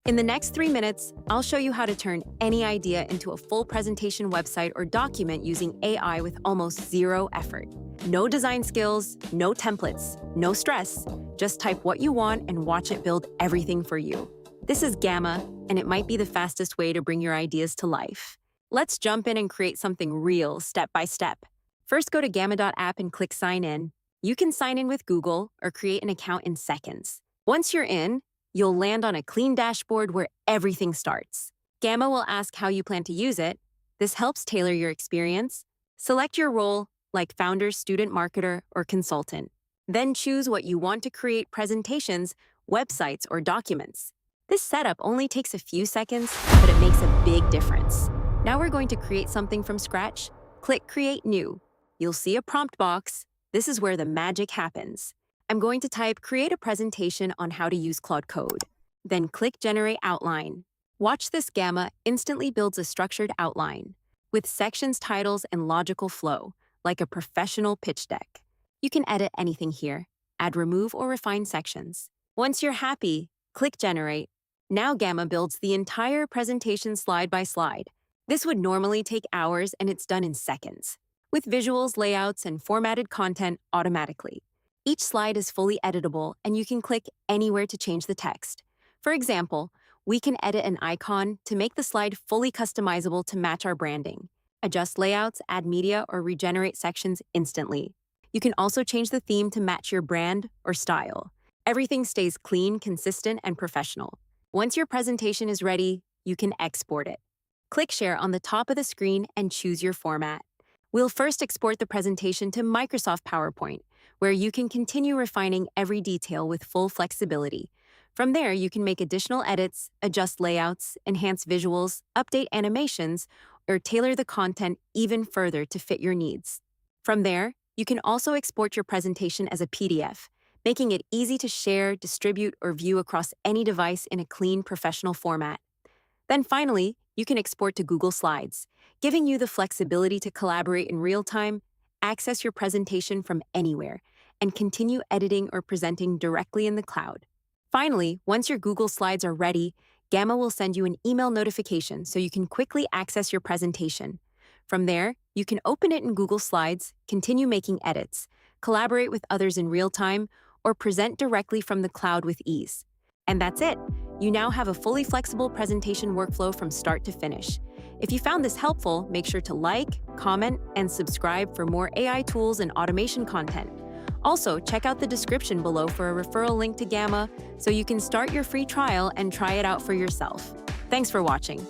In the next 3 minutes, I'll show you how to turn any idea into a full presentation website or document using AI with almost zero effort. No design skills, no templates, no stress. Just type what you want and watch it build everything for you. This is Gamma, and it might be the fastest way to bring your ideas to life. Let's jump in and create something real step by step. First, go to gamma.app and click Sign In. You can sign in with Google or create an account in seconds. Once you're in, you'll land on a clean dashboard where everything starts. Gamma will ask how you plan to use it. This helps tailor your experience. Select your role, like founder, student, marketer, or consultant. Then choose what you want to create: presentations, websites, or documents. This setup only takes a few seconds, but it makes a big difference. Now we're going to create something from scratch. Click Create New. You'll see a prompt box. This is where the magic happens. I'm going to type Create a presentation on how to use Claude Code. Then click Generate Outline. Watch this. Gamma instantly builds a structured outline with sections, titles, and logical flow, like a professional pitch deck. You can edit anything here, add, remove, or refine sections. Once you're happy, click Generate. Now Gamma builds the entire presentation slide by slide. This would normally take hours, and it's done in seconds, with visuals, layouts, and formatted content automatically. Each slide is fully editable, and you can click anywhere to change the text. For example, we can edit an icon to make the slide fully customizable to match our branding, adjust layouts, add media, or regenerate sections instantly. You can also change the theme to match your brand or style. Everything stays clean, consistent, and professional. Once your presentation is ready, you can export it. Click Share on the top of the screen and choose your format. We'll first export the presentation to Microsoft PowerPoint, where you can continue refining every detail with full flexibility. From there, you can make additional edits, adjust layouts, enhance visuals, update animations, or tailor the content even further to fit your needs. From there, you can also export your presentation as a PDF, making it easy to share, distribute, or view across any device in a clean, professional format. Then finally, you can export to Google Slides, giving you the flexibility to collaborate in real time, access your presentation from anywhere, and continue editing or presenting directly in the cloud. Finally, once your Google Slides are ready, Gamma will send you an email notification so you can quickly access your presentation. From there, you can open it in Google Slides, continue making edits, collaborate with others in real time, or present directly from the cloud with ease. And that's it. You now have a fully flexible presentation workflow from start to finish. If you found this helpful, make sure to like, comment, and subscribe for more AI tools and automation content. Also, check out the description below for a referral link to Gamma so you can start your free trial and try it out for yourself. Thanks for watching.